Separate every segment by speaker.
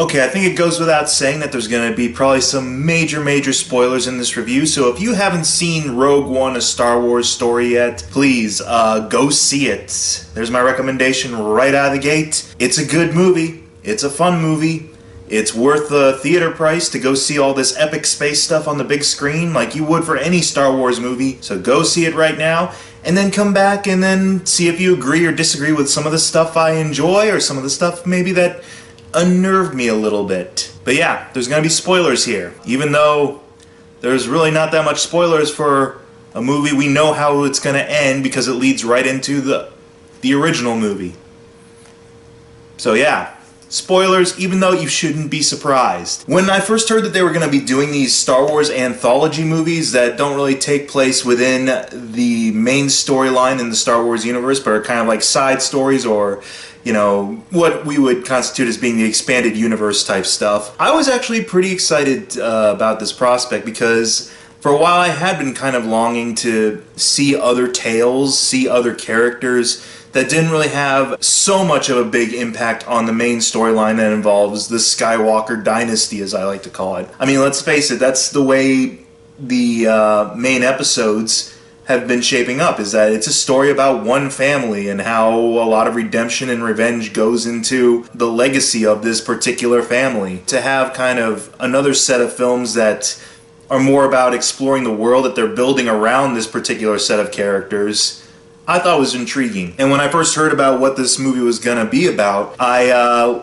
Speaker 1: Okay, I think it goes without saying that there's going to be probably some major spoilers in this review, so if you haven't seen Rogue One, A Star Wars Story yet, please, go see it. There's my recommendation right out of the gate. It's a good movie. It's a fun movie. It's worth the theater price to go see all this epic space stuff on the big screen like you would for any Star Wars movie, so go see it right now, and then come back and then see if you agree or disagree with some of the stuff I enjoy or some of the stuff maybe that unnerved me a little bit. But yeah, there's gonna be spoilers here. Even though there's really not that much spoilers for a movie, we know how it's gonna end because it leads right into the original movie. So yeah, spoilers, even though you shouldn't be surprised. When I first heard that they were gonna be doing these Star Wars anthology movies that don't really take place within the main storyline in the Star Wars universe, but are kind of like side stories or, you know, what we would constitute as being the expanded universe type stuff, I was actually pretty excited about this prospect because for a while I had been kind of longing to see other tales, see other characters that didn't really have so much of a big impact on the main storyline that involves the Skywalker dynasty, as I like to call it. I mean, let's face it, that's the way the main episodes have been shaping up, is that it's a story about one family and how a lot of redemption and revenge goes into the legacy of this particular family. To have kind of another set of films that are more about exploring the world that they're building around this particular set of characters, I thought was intriguing. And when I first heard about what this movie was gonna be about, I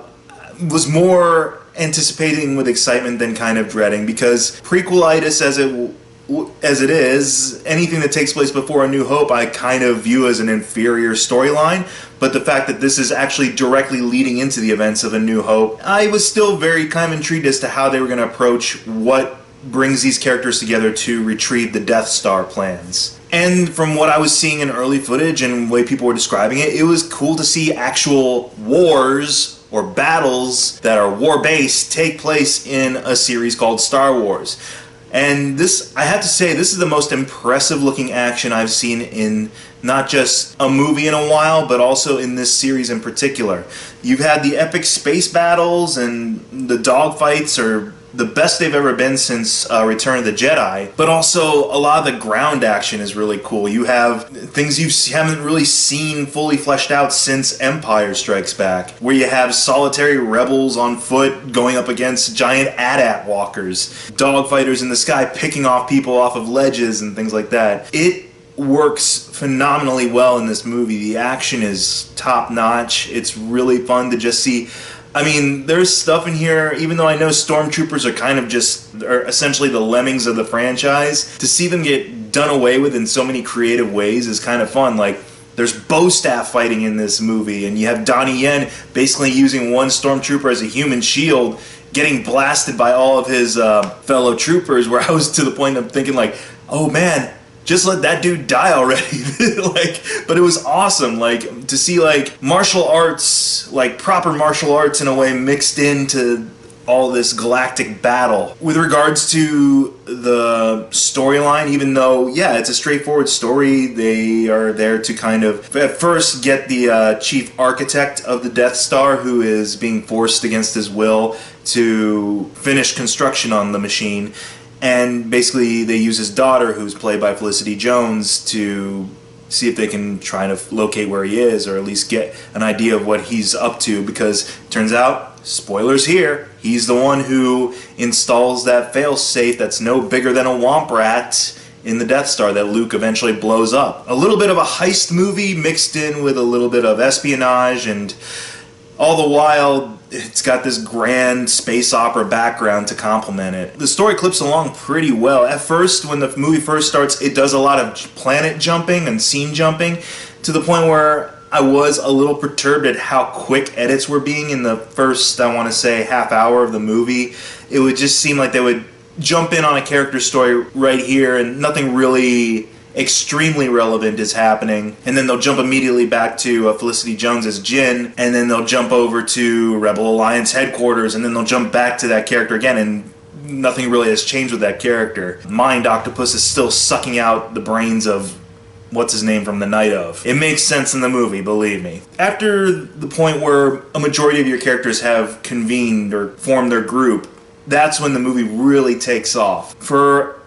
Speaker 1: was more anticipating with excitement than kind of dreading, because prequelitis as it is, anything that takes place before A New Hope I kind of view as an inferior storyline, but the fact that this is actually directly leading into the events of A New Hope, I was still very kind of intrigued as to how they were going to approach what brings these characters together to retrieve the Death Star plans. And from what I was seeing in early footage and the way people were describing it, it was cool to see actual wars or battles that are war-based take place in a series called Star Wars. And this, I have to say, this is the most impressive looking action I've seen in not just a movie in a while, but also in this series in particular. You've had the epic space battles, and the dogfights are the best they've ever been since Return of the Jedi, but also a lot of the ground action is really cool. You have things you haven't really seen fully fleshed out since Empire Strikes Back, where you have solitary rebels on foot going up against giant AT-AT walkers, dogfighters in the sky picking off people off of ledges and things like that. It works phenomenally well in this movie. The action is top-notch. It's really fun to just see. I mean, there's stuff in here, even though I know stormtroopers are essentially the lemmings of the franchise, to see them get done away with in so many creative ways is kind of fun. Like, there's bow staff fighting in this movie, and you have Donnie Yen basically using one stormtrooper as a human shield, getting blasted by all of his fellow troopers, where I was to the point of thinking like, oh man, just let that dude die already. But it was awesome, like, to see, like, martial arts, like, proper martial arts in a way mixed into all this galactic battle. With regards to the storyline, even though, yeah, it's a straightforward story, they are there to kind of, at first, get the chief architect of the Death Star, who is being forced against his will to finish construction on the machine. And basically they use his daughter, who's played by Felicity Jones, to see if they can try to locate where he is, or at least get an idea of what he's up to, because it turns out, spoilers here, he's the one who installs that failsafe that's no bigger than a womp rat in the Death Star that Luke eventually blows up. A little bit of a heist movie mixed in with a little bit of espionage, and all the while it's got this grand space opera background to complement it. The story clips along pretty well. At first, when the movie first starts, it does a lot of planet jumping and scene jumping, to the point where I was a little perturbed at how quick edits were being in the first, I want to say, half hour of the movie. It would just seem like they would jump in on a character story right here and nothing really extremely relevant is happening, and then they'll jump immediately back to Felicity Jones as Jyn, and then they'll jump over to Rebel Alliance headquarters, and then they'll jump back to that character again, and nothing really has changed with that character. Mind Octopus is still sucking out the brains of what's his name from the night of. It makes sense in the movie, believe me. After the point where a majority of your characters have convened or formed their group, that's when the movie really takes off. For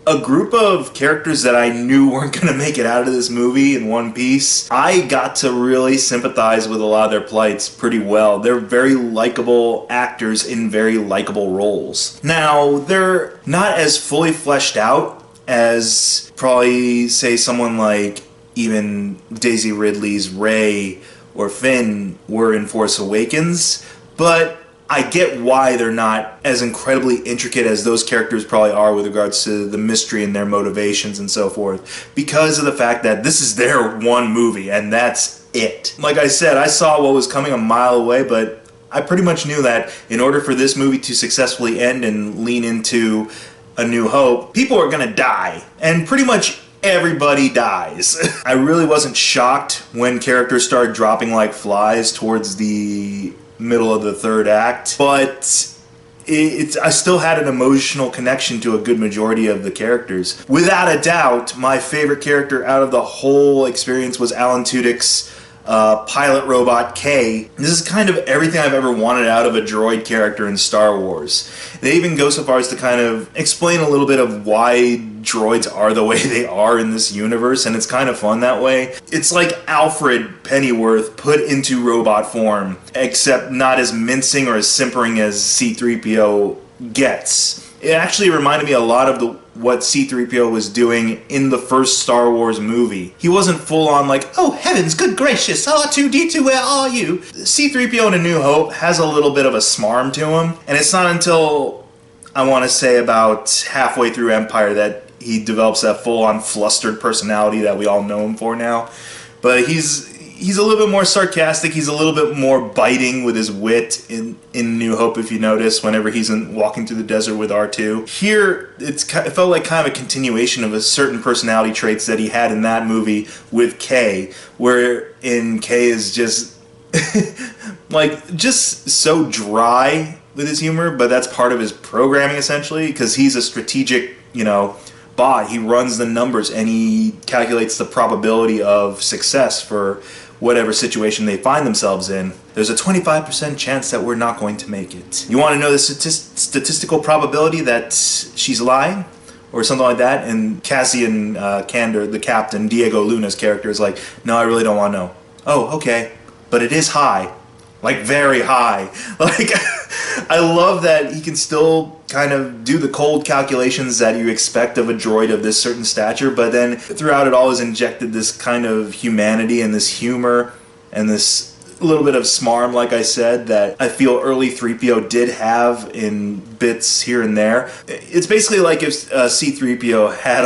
Speaker 1: a group of characters that I knew weren't going to make it out of this movie in one piece, I got to really sympathize with a lot of their plights pretty well. They're very likable actors in very likable roles. Now, they're not as fully fleshed out as probably, say, someone like even Daisy Ridley's Rey or Finn were in Force Awakens, but I get why they're not as incredibly intricate as those characters probably are with regards to the mystery and their motivations and so forth, because of the fact that this is their one movie and that's it. Like I said, I saw what was coming a mile away, but I pretty much knew that in order for this movie to successfully end and lean into A New Hope, people are gonna die, and pretty much everybody dies. I really wasn't shocked when characters started dropping like flies towards the middle of the third act, but I still had an emotional connection to a good majority of the characters. Without a doubt, my favorite character out of the whole experience was Alan Tudyk's pilot robot K. This is kind of everything I've ever wanted out of a droid character in Star Wars. They even go so far as to kind of explain a little bit of why droids are the way they are in this universe, and it's kind of fun that way. It's like Alfred Pennyworth put into robot form, except not as mincing or as simpering as C-3PO gets. It actually reminded me a lot of what C-3PO was doing in the first Star Wars movie. He wasn't full on like, oh heavens, good gracious, R2-D2, where are you? C-3PO in A New Hope has a little bit of a smarm to him, and it's not until, I want to say, about halfway through Empire that he develops that full-on flustered personality that we all know him for now. But he's a little bit more sarcastic, he's a little bit more biting with his wit in New Hope, if you notice, whenever he's walking through the desert with R2. Here, it felt like kind of a continuation of a certain personality traits that he had in that movie with K, wherein K is just, like, just so dry with his humor, but that's part of his programming, essentially, because he's a strategic, bot. He runs the numbers and he calculates the probability of success for whatever situation they find themselves in. There's a 25% chance that we're not going to make it. You want to know the statistical probability that she's lying? Or something like that? And Cassian Candor, the captain, Diego Luna's character, is like, no, I really don't want to know. Oh, okay. But it is high. Like, very high. Like, I love that he can still kind of do the cold calculations that you expect of a droid of this certain stature, but then throughout it all is injected this kind of humanity and this humor and this little bit of smarm, like I said, that I feel early 3PO did have in bits here and there. It's basically like if C-3PO had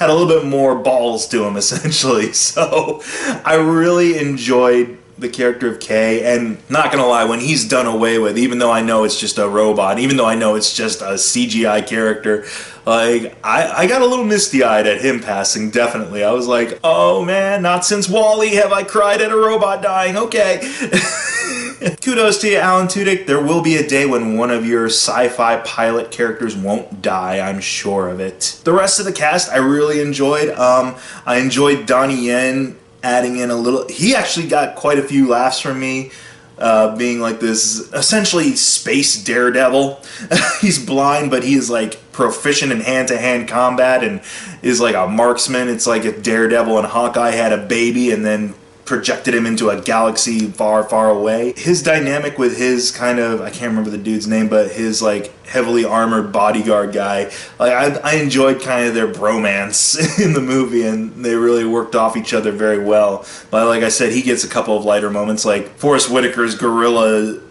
Speaker 1: a little bit more balls to him, essentially. So I really enjoyed the character of K, and not gonna lie, when he's done away with, even though I know it's just a robot, even though I know it's just a CGI character, like, I got a little misty-eyed at him passing, definitely. I was like, oh man, not since WALL-E have I cried at a robot dying, okay. Kudos to you, Alan Tudyk. There will be a day when one of your sci-fi pilot characters won't die, I'm sure of it. The rest of the cast I really enjoyed. I enjoyed Donnie Yen adding in a little. He actually got quite a few laughs from me, being like this essentially space daredevil. He's blind, but he is like proficient in hand-to-hand combat and is like a marksman. It's like if Daredevil and Hawkeye had a baby and then projected him into a galaxy far, far away. His dynamic with his kind of, I can't remember the dude's name, but his like heavily armored bodyguard guy, like I enjoyed kind of their bromance in the movie, and they really worked off each other very well. But like I said, he gets a couple of lighter moments, like Forrest Whitaker's guerrilla,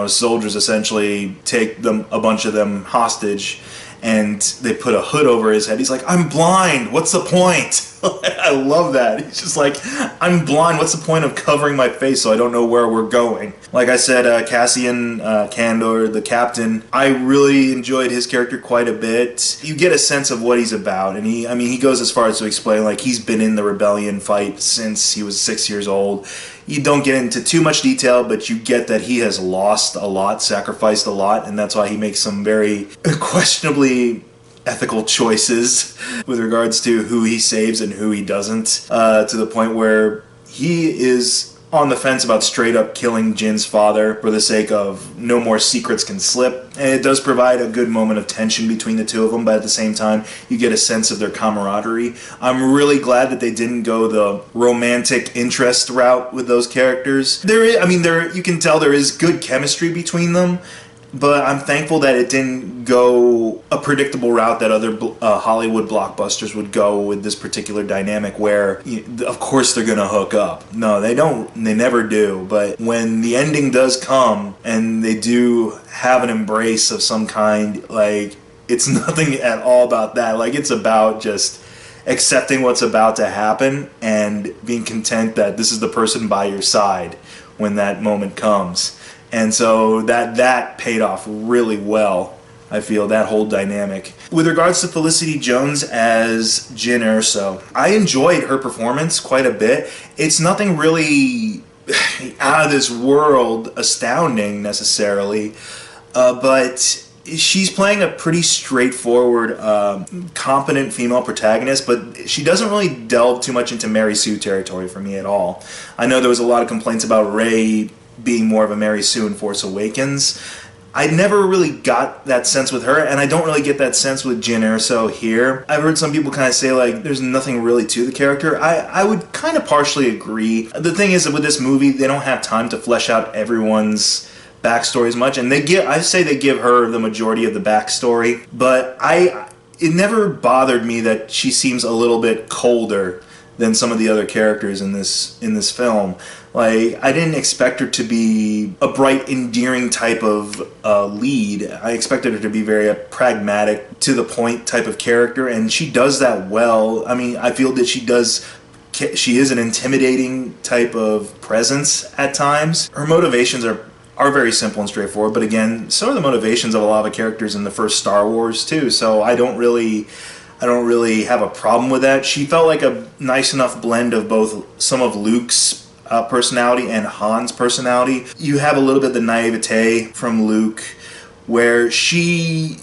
Speaker 1: soldiers essentially take a bunch of them hostage, and they put a hood over his head. He's like, I'm blind, what's the point? I love that. He's just like, I'm blind, what's the point of covering my face so I don't know where we're going? Like I said, Cassian Candor, the captain, I really enjoyed his character quite a bit. You get a sense of what he's about, and he goes as far as to explain, like, he's been in the rebellion fight since he was 6 years old. You don't get into too much detail, but you get that he has lost a lot, sacrificed a lot, and that's why he makes some very questionably ethical choices with regards to who he saves and who he doesn't, to the point where he is on the fence about straight up killing Jin's father for the sake of no more secrets can slip. And it does provide a good moment of tension between the two of them, but at the same time, you get a sense of their camaraderie. I'm really glad that they didn't go the romantic interest route with those characters. You can tell there is good chemistry between them, but I'm thankful that it didn't go a predictable route that other Hollywood blockbusters would go with this particular dynamic where, of course, they're going to hook up. No, they don't. They never do. But when the ending does come and they do have an embrace of some kind, like, it's nothing at all about that. Like, it's about just accepting what's about to happen and being content that this is the person by your side when that moment comes. And so that paid off really well, I feel, that whole dynamic. With regards to Felicity Jones as Jyn Erso, I enjoyed her performance quite a bit. It's nothing really out of this world astounding necessarily, but she's playing a pretty straightforward, competent female protagonist, but she doesn't really delve too much into Mary Sue territory for me at all. I know there was a lot of complaints about Rey being more of a Mary Sue in Force Awakens. I never really got that sense with her, and I don't really get that sense with Jyn Erso here. I've heard some people kind of say, like, there's nothing really to the character. I would kind of partially agree. The thing is that with this movie, they don't have time to flesh out everyone's backstory as much, and I say they give her the majority of the backstory, but it never bothered me that she seems a little bit colder than some of the other characters in this film. Like, I didn't expect her to be a bright, endearing type of lead. I expected her to be very pragmatic, to the point type of character, and she does that well. I mean, I feel that she is an intimidating type of presence at times. Her motivations are very simple and straightforward, but again, so are the motivations of a lot of the characters in the first Star Wars too, so I don't really have a problem with that. She felt like a nice enough blend of both some of Luke's personality and Han's personality. You have a little bit of the naivete from Luke, where she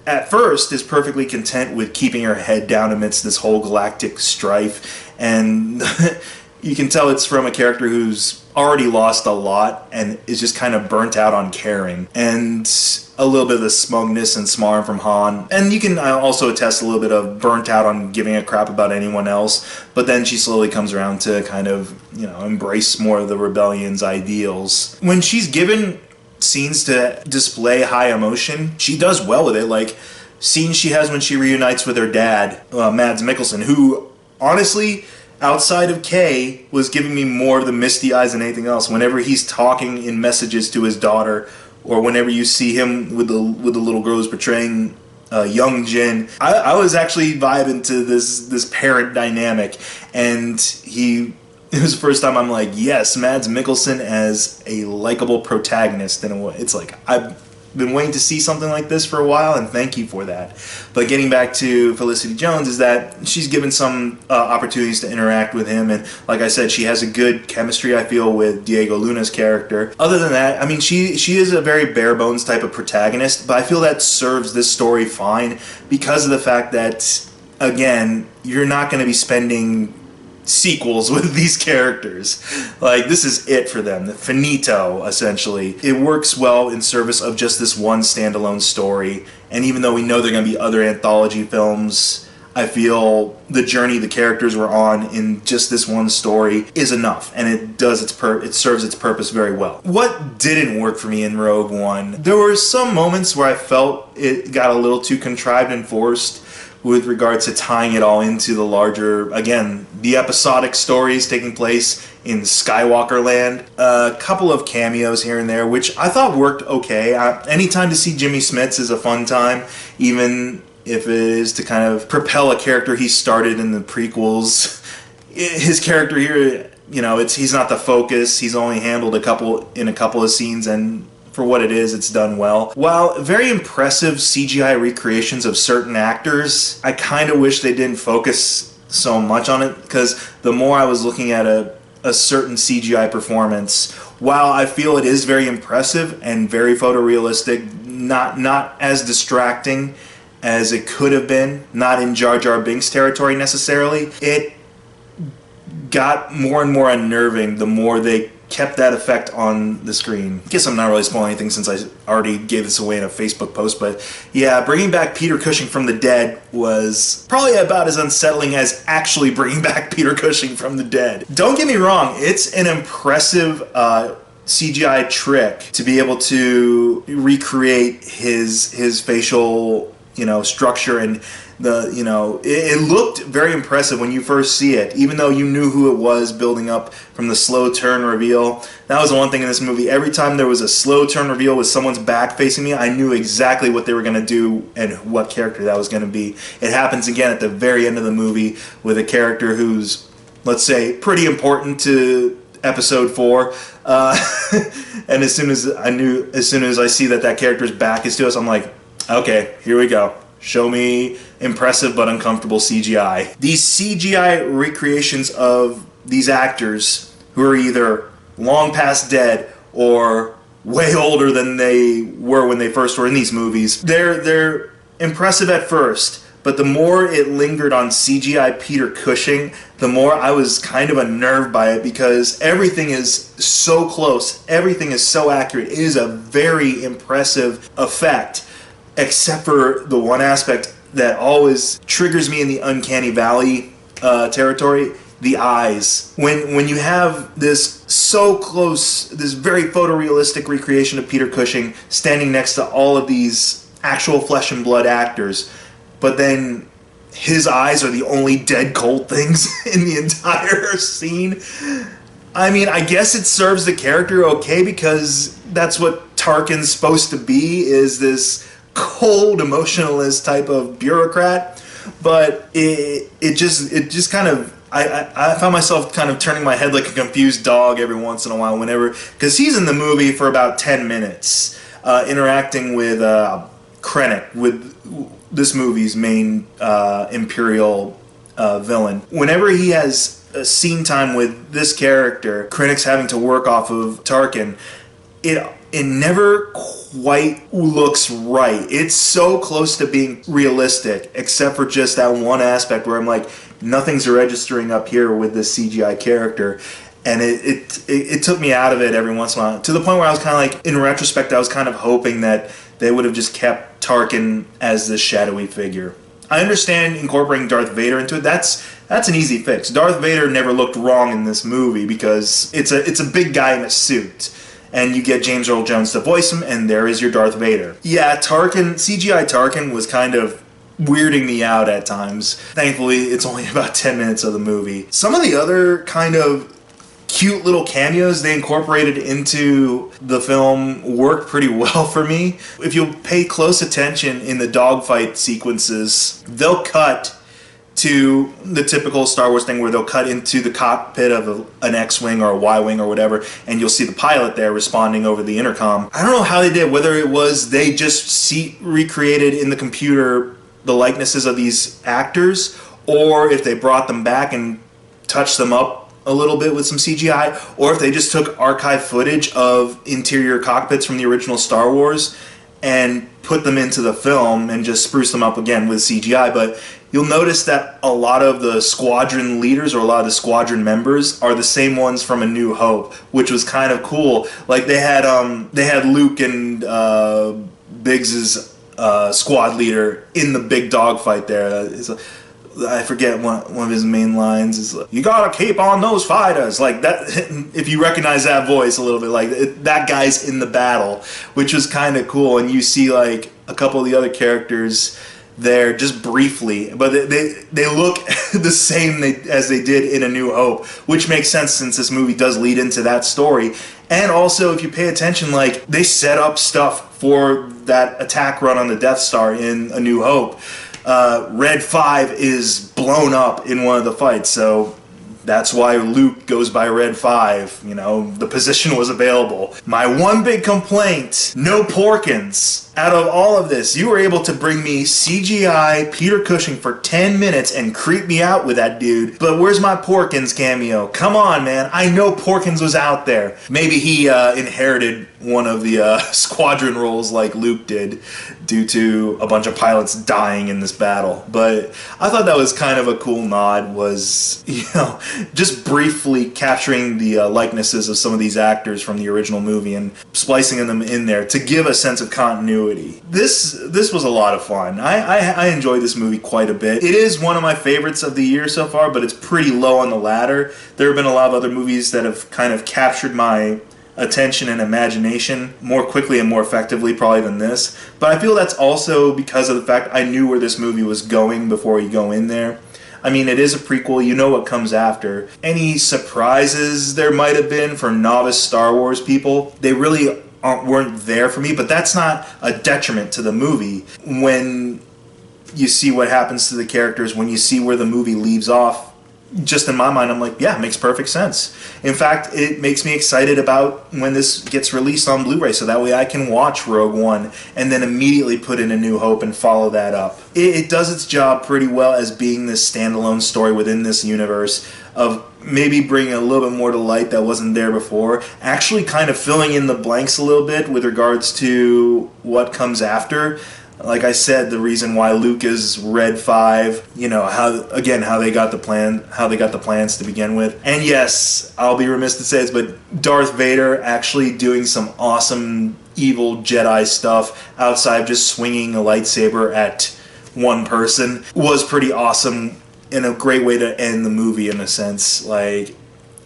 Speaker 1: at first is perfectly content with keeping her head down amidst this whole galactic strife, and you can tell it's from a character who's already lost a lot and is just kind of burnt out on caring, and a little bit of the smugness and smarm from Han. And you can also attest a little bit of burnt out on giving a crap about anyone else, but then she slowly comes around to kind of, embrace more of the rebellion's ideals. When she's given scenes to display high emotion, she does well with it. Like, scenes she has when she reunites with her dad, Mads Mikkelsen, who, honestly, outside of Kay, was giving me more of the misty eyes than anything else. Whenever he's talking in messages to his daughter, or whenever you see him with the little girl who's portraying young Jyn, I was actually vibing to this parent dynamic, and it was the first time I'm like, yes, Mads Mikkelsen as a likable protagonist, and it's like, I've been waiting to see something like this for a while, and thank you for that. But getting back to Felicity Jones, is that she's given some opportunities to interact with him, and like I said, she has a good chemistry, I feel, with Diego Luna's character. Other than that, I mean, she is a very bare bones type of protagonist, but I feel that serves this story fine because of the fact that, again, you're not going to be spending sequels with these characters. Like, this is it for them. Finito, essentially. It works well in service of just this one standalone story, and even though we know there are going to be other anthology films, I feel the journey the characters were on in just this one story is enough, and it serves its purpose very well. What didn't work for me in Rogue One? There were some moments where I felt it got a little too contrived and forced with regards to tying it all into the larger, again, the episodic stories taking place in Skywalker Land. A couple of cameos here and there, which I thought worked okay. Anytime to see Jimmy Smits is a fun time, even if it is to kind of propel a character he started in the prequels. His character here, he's not the focus. He's only handled in a couple of scenes, and for what it is, it's done well. While very impressive CGI recreations of certain actors, I kind of wish they didn't focus so much on it, because the more I was looking at a certain CGI performance, while I feel it is very impressive and very photorealistic, not as distracting as it could have been, not in Jar Jar Binks territory necessarily. It got more and more unnerving the more they kept that effect on the screen. I guess I'm not really spoiling anything since I already gave this away in a Facebook post, but yeah, bringing back Peter Cushing from the dead was probably about as unsettling as actually bringing back Peter Cushing from the dead. Don't get me wrong, it's an impressive CGI trick to be able to recreate his facial, structure, and it looked very impressive when you first see it, even though you knew who it was building up from the slow turn reveal. That was the one thing in this movie. Every time there was a slow turn reveal with someone's back facing me, I knew exactly what they were going to do and what character that was going to be. It happens again at the very end of the movie with a character who's, let's say, pretty important to episode 4. And as soon as I see that character's back is to us, I'm like, okay, here we go. Show me impressive but uncomfortable CGI. These CGI recreations of these actors who are either long past dead or way older than they were when they first were in these movies, they're impressive at first, but the more it lingered on CGI Peter Cushing, the more I was kind of unnerved by it, because everything is so close, everything is so accurate. It is a very impressive effect, except for the one aspect that always triggers me in the uncanny valley territory: the eyes. When you have this so close, this very photorealistic recreation of Peter Cushing standing next to all of these actual flesh and blood actors, but then his eyes are the only dead cold things in the entire scene. I mean, I guess it serves the character okay, because that's what Tarkin's supposed to be, is this cold, emotionalist type of bureaucrat. But it just kind of, I found myself kind of turning my head like a confused dog every once in a while, because he's in the movie for about 10 minutes, interacting with Krennic, with this movie's main Imperial villain. Whenever he has a scene time with this character, Krennic's having to work off of Tarkin, it never quite looks right. It's so close to being realistic, except for just that one aspect where I'm like, nothing's registering up here with this CGI character. And it took me out of it every once in a while, to the point where I was kind of like, in retrospect, I was kind of hoping that they would have just kept Tarkin as this shadowy figure. I understand incorporating Darth Vader into it. That's an easy fix. Darth Vader never looked wrong in this movie, because it's a big guy in a suit, and you get James Earl Jones to voice him, and there is your Darth Vader. Yeah, CGI Tarkin was kind of weirding me out at times. Thankfully, it's only about 10 minutes of the movie. Some of the other kind of cute little cameos they incorporated into the film worked pretty well for me. If you'll pay close attention in the dogfight sequences, they'll cut to the typical Star Wars thing where they'll cut into the cockpit of an X-Wing or a Y-Wing or whatever, and you'll see the pilot there responding over the intercom. I don't know how they did, whether it was they just recreated in the computer the likenesses of these actors, or if they brought them back and touched them up a little bit with some CGI, or if they just took archive footage of interior cockpits from the original Star Wars and put them into the film and just spruce them up again with CGI. But you'll notice that a lot of the squadron leaders, or a lot of the squadron members, are the same ones from A New Hope, which was kind of cool. Like they had Luke and Biggs's squad leader in the big dogfight there. I forget one of his main lines is, "You gotta keep on those fighters." Like that, if you recognize that voice a little bit, like that guy's in the battle, which was kind of cool. And you see like a couple of the other characters there just briefly, but they look the same as they did in A New Hope, which makes sense since this movie does lead into that story. And also, if you pay attention, like they set up stuff for that attack run on the Death Star in A New Hope. Red 5 is blown up in one of the fights, so that's why Luke goes by Red 5. The position was available. My one big complaint: no Porkins. Out of all of this, you were able to bring me CGI Peter Cushing for 10 minutes and creep me out with that dude. But where's my Porkins cameo? Come on, man. I know Porkins was out there. Maybe he inherited one of the squadron roles like Luke did due to a bunch of pilots dying in this battle. But I thought that was kind of a cool nod, was, just briefly capturing the likenesses of some of these actors from the original movie and splicing them in there to give a sense of continuity. This was a lot of fun. I enjoyed this movie quite a bit. It is one of my favorites of the year so far, but it's pretty low on the ladder. There have been a lot of other movies that have kind of captured my attention and imagination more quickly and more effectively probably than this. But I feel that's also because of the fact I knew where this movie was going before you go in there. I mean, it is a prequel, you know what comes after. Any surprises there might have been for novice Star Wars people, they really weren't there for me, but that's not a detriment to the movie. When you see what happens to the characters, when you see where the movie leaves off, just in my mind, I'm like, yeah, it makes perfect sense. In fact, it makes me excited about when this gets released on Blu-ray, so that way I can watch Rogue One and then immediately put in A New Hope and follow that up. It does its job pretty well as being this standalone story within this universe of maybe bringing a little bit more to light that wasn't there before, actually kind of filling in the blanks a little bit with regards to what comes after. Like I said, the reason why Luke is Red 5, how they got the plans to begin with. And yes, I'll be remiss to say this, but Darth Vader actually doing some awesome evil Jedi stuff outside of just swinging a lightsaber at one person was pretty awesome, and a great way to end the movie in a sense. Like,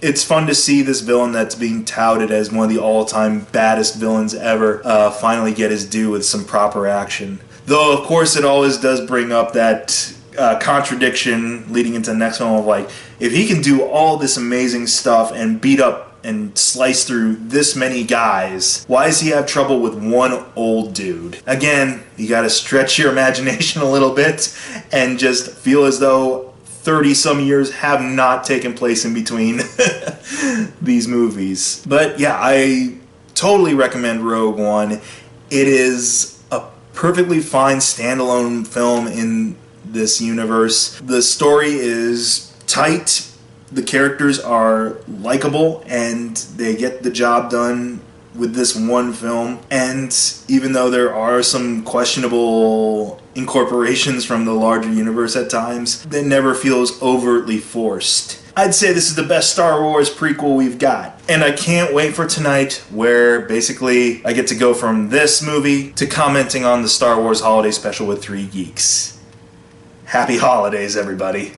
Speaker 1: it's fun to see this villain that's being touted as one of the all-time baddest villains ever finally get his due with some proper action. Though, of course, it always does bring up that contradiction leading into the next one of, like, if he can do all this amazing stuff and beat up and slice through this many guys, why does he have trouble with one old dude? Again, you gotta stretch your imagination a little bit and just feel as though 30-some years have not taken place in between these movies. But yeah, I totally recommend Rogue One. It is a perfectly fine standalone film in this universe. The story is tight, the characters are likable, and they get the job done with this one film. And even though there are some questionable incorporations from the larger universe at times, it never feels overtly forced. I'd say this is the best Star Wars prequel we've got. And I can't wait for tonight, where basically I get to go from this movie to commenting on the Star Wars Holiday Special with 3 Geeks. Happy holidays, everybody.